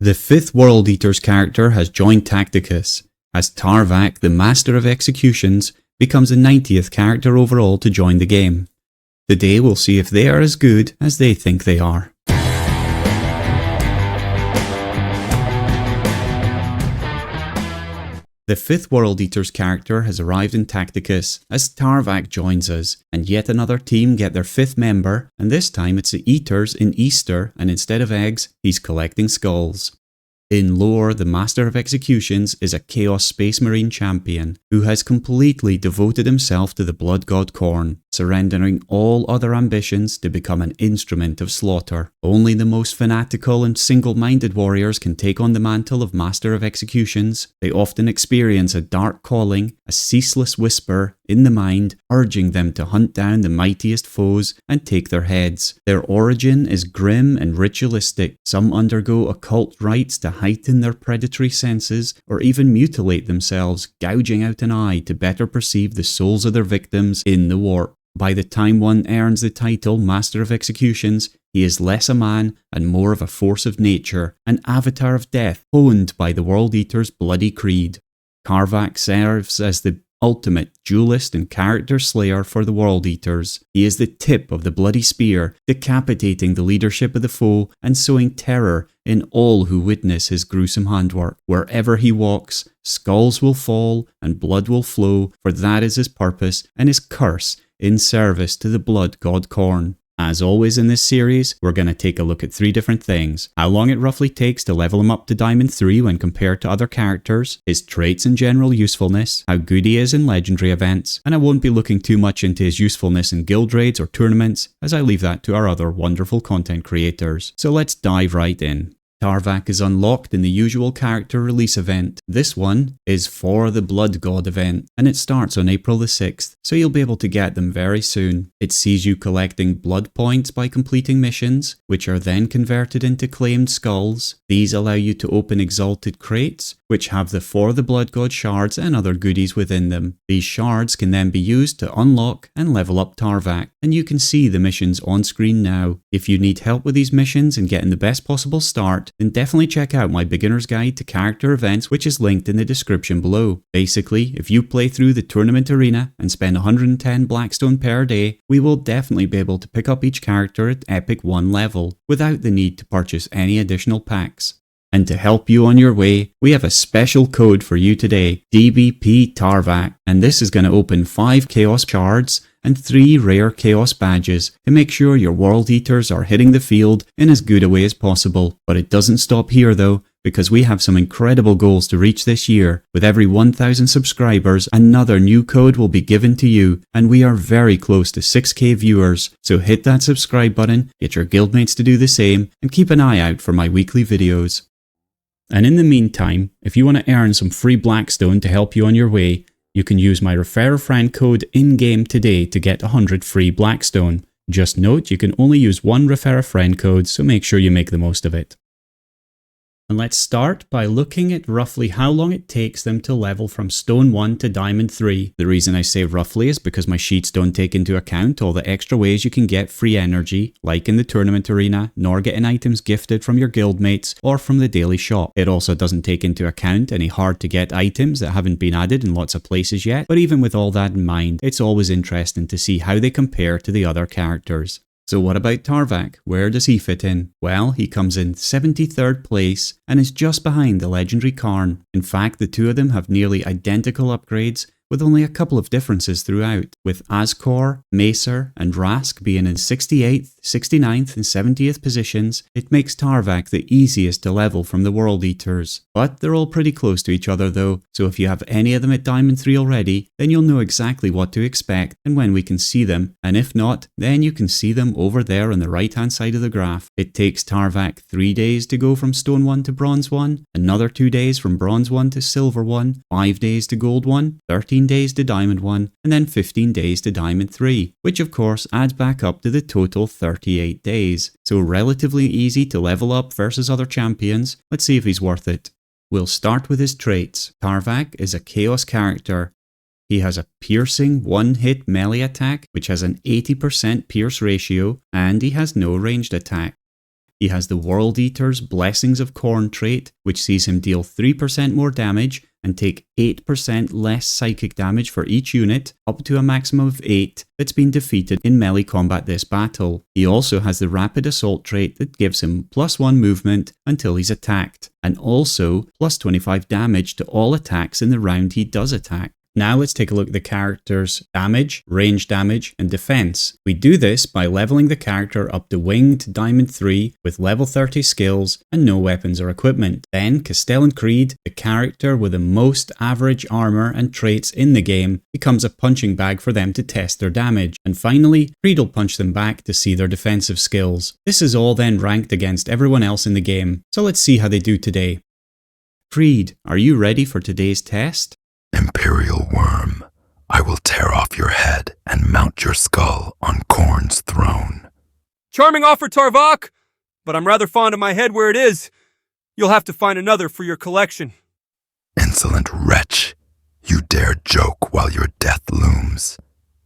The 5th World Eater's character has joined Tacticus, as Tarvakh, the Master of Executions, becomes the 90th character overall to join the game. Today we'll see if they are as good as they think they are. The 5th World Eater's character has arrived in Tacticus as Tarvakh joins us, and yet another team get their 5th member, and this time it's the Eaters in Easter, and instead of eggs, he's collecting skulls. In lore, the Master of Executions is a Chaos Space Marine champion who has completely devoted himself to the blood god Khorne, surrendering all other ambitions to become an instrument of slaughter. Only the most fanatical and single-minded warriors can take on the mantle of Master of Executions. They often experience a dark calling, a ceaseless whisper in the mind, urging them to hunt down the mightiest foes and take their heads. Their origin is grim and ritualistic. Some undergo occult rites to heighten their predatory senses, or even mutilate themselves, gouging out an eye to better perceive the souls of their victims in the warp. By the time one earns the title Master of Executions, he is less a man and more of a force of nature, an avatar of death honed by the World Eater's bloody creed. Tarvakh serves as the ultimate duelist and character slayer for the World Eaters. He is the tip of the bloody spear, decapitating the leadership of the foe and sowing terror in all who witness his gruesome handwork. Wherever he walks, skulls will fall and blood will flow, for that is his purpose and his curse in service to the blood god Khorne. As always in this series, we're going to take a look at 3 different things: how long it roughly takes to level him up to Diamond 3 when compared to other characters, his traits and general usefulness, how good he is in legendary events, and I won't be looking too much into his usefulness in guild raids or tournaments, as I leave that to our other wonderful content creators. So let's dive right in. Tarvakh is unlocked in the usual character release event. This one is for the Blood God event, and it starts on April the 6th, so you'll be able to get them very soon. It sees you collecting blood points by completing missions, which are then converted into claimed skulls. These allow you to open exalted crates, which have the For the Blood God shards and other goodies within them. These shards can then be used to unlock and level up Tarvakh, and you can see the missions on screen now. If you need help with these missions and getting the best possible start, then definitely check out my beginner's guide to character events, which is linked in the description below. Basically, if you play through the tournament arena and spend 110 blackstone per day, we will definitely be able to pick up each character at epic 1 level, without the need to purchase any additional packs. And to help you on your way, we have a special code for you today, DBP Tarvakh, and this is going to open 5 Chaos Shards and 3 rare Chaos Badges to make sure your World Eaters are hitting the field in as good a way as possible. But it doesn't stop here though, because we have some incredible goals to reach this year. With every 1,000 subscribers, another new code will be given to you, and we are very close to 6k viewers, so hit that subscribe button, get your guildmates to do the same, and keep an eye out for my weekly videos. And in the meantime, if you want to earn some free blackstone to help you on your way, you can use my Referral Code in-game today to get 100 free blackstone. Just note, you can only use one Referral code, so make sure you make the most of it. And let's start by looking at roughly how long it takes them to level from Stone 1 to Diamond 3. The reason I say roughly is because my sheets don't take into account all the extra ways you can get free energy, like in the tournament arena, nor getting items gifted from your guildmates or from the daily shop. It also doesn't take into account any hard to get items that haven't been added in lots of places yet, but even with all that in mind, it's always interesting to see how they compare to the other characters. So what about Tarvakh? Where does he fit in? Well, he comes in 73rd place and is just behind the legendary Khorne. In fact, the two of them have nearly identical upgrades, with only a couple of differences throughout, with Azkor, Macer and Rask being in 68th, 69th and 70th positions. It makes Tarvakh the easiest to level from the World Eaters. But they're all pretty close to each other though, so if you have any of them at Diamond 3 already, then you'll know exactly what to expect and when we can see them, and if not, then you can see them over there on the right hand side of the graph. It takes Tarvakh 3 days to go from Stone 1 to Bronze 1, another 2 days from Bronze 1 to Silver 1, 5 days to Gold 1, 13 days to Diamond 1, and then 15 days to Diamond 3, which of course adds back up to the total 38 days. So relatively easy to level up versus other champions. Let's see if he's worth it. We'll start with his traits. Tarvakh is a Chaos character. He has a piercing one-hit melee attack, which has an 80% pierce ratio, and he has no ranged attack. He has the World Eater's Blessings of Khorne trait, which sees him deal 3% more damage and take 8% less psychic damage for each unit, up to a maximum of 8 that's been defeated in melee combat this battle. He also has the Rapid Assault trait that gives him +1 movement until he's attacked, and also +25 damage to all attacks in the round he does attack. Now let's take a look at the character's damage, range damage, and defense. We do this by leveling the character up to Winged Diamond 3 with level 30 skills and no weapons or equipment. Then Castellan Creed, the character with the most average armor and traits in the game, becomes a punching bag for them to test their damage. And finally, Creed will punch them back to see their defensive skills. This is all then ranked against everyone else in the game. So let's see how they do today. Creed, are you ready for today's test? Imperial Worm, I will tear off your head and mount your skull on Khorne's throne. Charming offer, Tarvakh, but I'm rather fond of my head where it is. You'll have to find another for your collection. Insolent wretch, you dare joke while your death looms.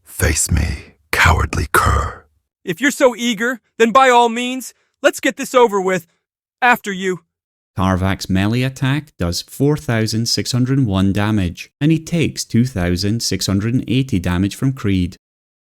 Face me, cowardly cur. If you're so eager, then by all means, let's get this over with. After you. Tarvakh's melee attack does 4,601 damage, and he takes 2,680 damage from Creed.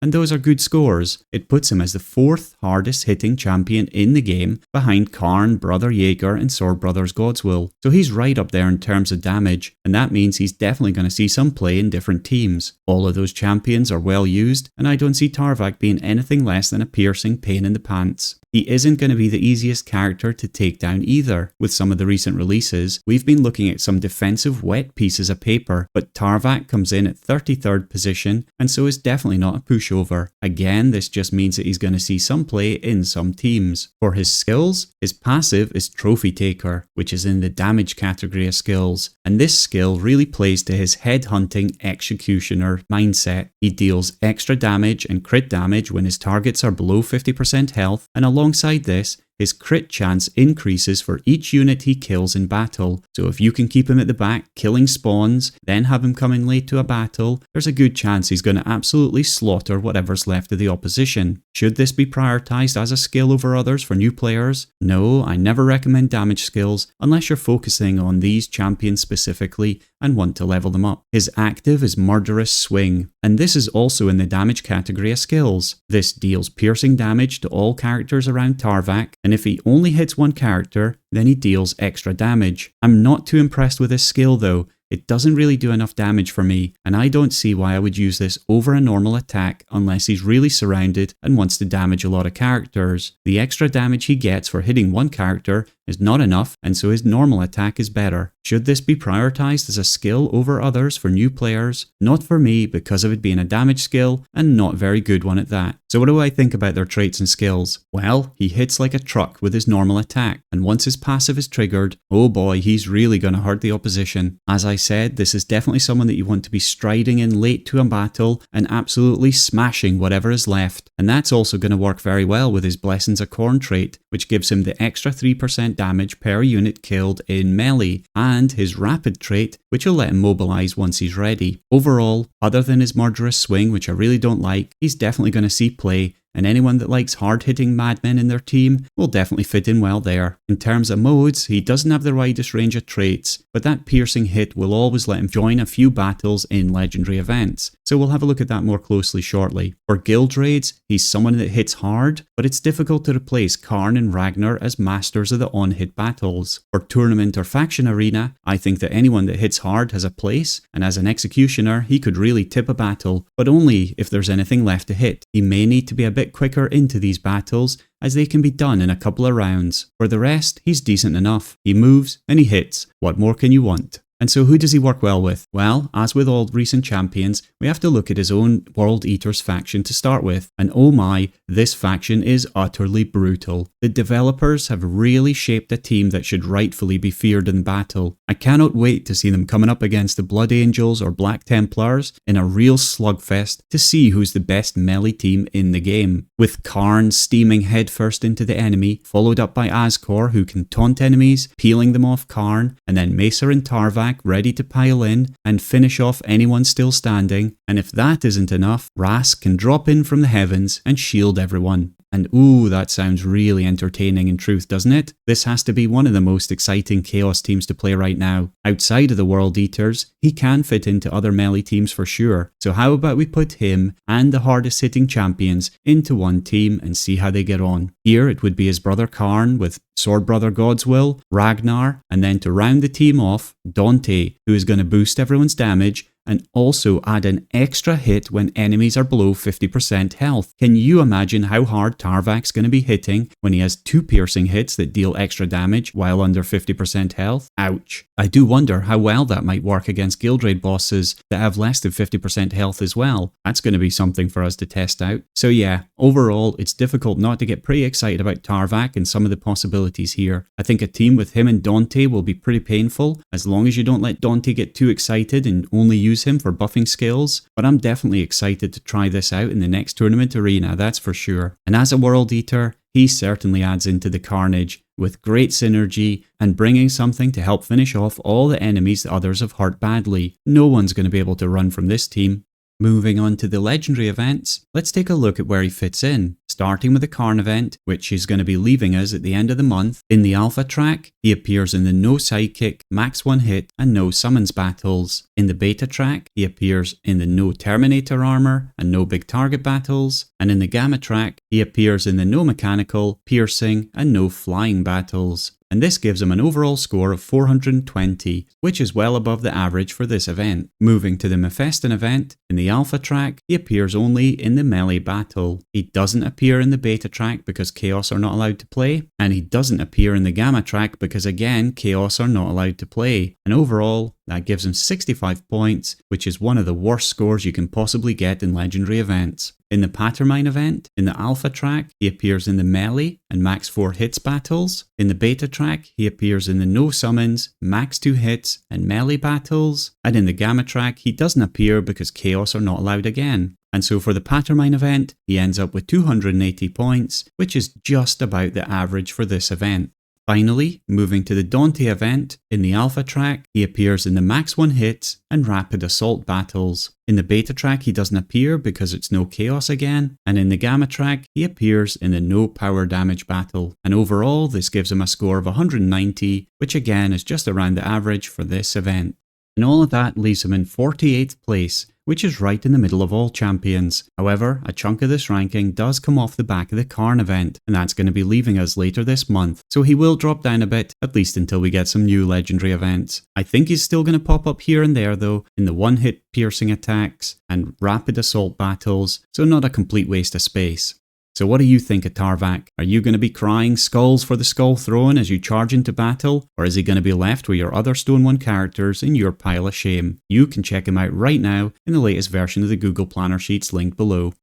And those are good scores. It puts him as the 4th hardest hitting champion in the game, behind Karn, Brother Jaeger, and Sword Brothers Godswill. So he's right up there in terms of damage, and that means he's definitely going to see some play in different teams. All of those champions are well used, and I don't see Tarvakh being anything less than a piercing pain in the pants. He isn't going to be the easiest character to take down either. With some of the recent releases, we've been looking at some defensive wet pieces of paper, but Tarvakh comes in at 33rd position, and so is definitely not a pushover. Again, this just means that he's going to see some play in some teams. For his skills, his passive is Trophy Taker, which is in the damage category of skills, and this skill really plays to his headhunting executioner mindset. He deals extra damage and crit damage when his targets are below 50% health, and alongside this, his crit chance increases for each unit he kills in battle. So if you can keep him at the back killing spawns, then have him come in late to a battle, there's a good chance he's going to absolutely slaughter whatever's left of the opposition. Should this be prioritized as a skill over others for new players? No, I never recommend damage skills unless you're focusing on these champions specifically and want to level them up. His active is Murderous Swing, and this is also in the damage category of skills. This deals piercing damage to all characters around Tarvakh, and if he only hits one character, then he deals extra damage. I'm not too impressed with this skill though. It doesn't really do enough damage for me, and I don't see why I would use this over a normal attack unless he's really surrounded and wants to damage a lot of characters. The extra damage he gets for hitting one character is not enough, and so his normal attack is better. Should this be prioritized as a skill over others for new players? Not for me, because of it being a damage skill, and not a very good one at that. So what do I think about their traits and skills? Well, he hits like a truck with his normal attack, and once his passive is triggered, oh boy, he's really going to hurt the opposition. As I said, this is definitely someone that you want to be striding in late to a battle and absolutely smashing whatever is left. And that's also going to work very well with his Blessings of Khorne trait, which gives him the extra 3% damage per unit killed in melee, and his Rapid trait, which will let him mobilize once he's ready. Overall, other than his Murderous Swing, which I really don't like, he's definitely going to see play, and anyone that likes hard-hitting madmen in their team will definitely fit in well there. In terms of modes, he doesn't have the widest range of traits, but that piercing hit will always let him join a few battles in legendary events, so we'll have a look at that more closely shortly. For guild raids, he's someone that hits hard, but it's difficult to replace Karn and Ragnar as masters of the on-hit battles. For tournament or faction arena, I think that anyone that hits hard has a place, and as an executioner, he could really tip a battle, but only if there's anything left to hit. He may need to be a bit quicker into these battles, as they can be done in a couple of rounds. For the rest, he's decent enough. He moves and he hits. What more can you want? And so who does he work well with? Well, as with all recent champions, we have to look at his own World Eaters faction to start with. And oh my, this faction is utterly brutal. The developers have really shaped a team that should rightfully be feared in battle. I cannot wait to see them coming up against the Blood Angels or Black Templars in a real slugfest to see who's the best melee team in the game. With Karn steaming headfirst into the enemy, followed up by Azkor, who can taunt enemies, peeling them off Karn, and then Macer and Tarvakh ready to pile in and finish off anyone still standing. And if that isn't enough, Rask can drop in from the heavens and shield everyone. And ooh, that sounds really entertaining in truth, doesn't it? This has to be one of the most exciting Chaos teams to play right now. Outside of the World Eaters, he can fit into other melee teams for sure. So how about we put him and the hardest hitting champions into one team and see how they get on. Here it would be his brother Karn with Sword Brother Godswill, Ragnar, and then to round the team off, Dante, who is going to boost everyone's damage and also add an extra hit when enemies are below 50% health. Can you imagine how hard Tarvakh's going to be hitting when he has 2 piercing hits that deal extra damage while under 50% health? Ouch. I do wonder how well that might work against guild raid bosses that have less than 50% health as well. That's going to be something for us to test out. So yeah, overall, it's difficult not to get pretty excited about Tarvakh and some of the possibilities here. I think a team with him and Dante will be pretty painful, as long as you don't let Dante get too excited and only use him for buffing skills, but I'm definitely excited to try this out in the next tournament arena, that's for sure. And as a World Eater, he certainly adds into the carnage with great synergy and bringing something to help finish off all the enemies that others have hurt badly. No one's going to be able to run from this team. Moving on to the legendary events, let's take a look at where he fits in. Starting with the Karn event, which is going to be leaving us at the end of the month. In the Alpha track, he appears in the no sidekick, max 1 hit, and no summons battles. In the Beta track, he appears in the no Terminator armor and no big target battles. And in the Gamma track, he appears in the no mechanical, piercing, and no flying battles. And this gives him an overall score of 420, which is well above the average for this event. Moving to the Mephiston event, in the Alpha track, he appears only in the melee battle. He doesn't appear in the Beta track because Chaos are not allowed to play, and he doesn't appear in the Gamma track because again, Chaos are not allowed to play. And overall, that gives him 65 points, which is one of the worst scores you can possibly get in legendary events. In the Pattermine event, in the Alpha track, he appears in the melee and max 4 hits battles. In the Beta track, he appears in the no summons, max 2 hits, and melee battles. And in the Gamma track, he doesn't appear because Chaos are not allowed again. And so for the Pattermine event, he ends up with 280 points, which is just about the average for this event. Finally, moving to the Dante event, in the Alpha track, he appears in the max 1 hits and rapid assault battles. In the Beta track, he doesn't appear because it's no Chaos again, and in the Gamma track, he appears in the no power damage battle. And overall, this gives him a score of 190, which again is just around the average for this event. And all of that leaves him in 48th place, which is right in the middle of all champions. However, a chunk of this ranking does come off the back of the Karn event, and that's going to be leaving us later this month, so he will drop down a bit, at least until we get some new legendary events. I think he's still going to pop up here and there though, in the one-hit piercing attacks and rapid assault battles, so not a complete waste of space. So what do you think of Tarvakh? Are you going to be crying skulls for the skull throne as you charge into battle? Or is he going to be left with your other Stone 1 characters in your pile of shame? You can check him out right now in the latest version of the Google Planner Sheets linked below.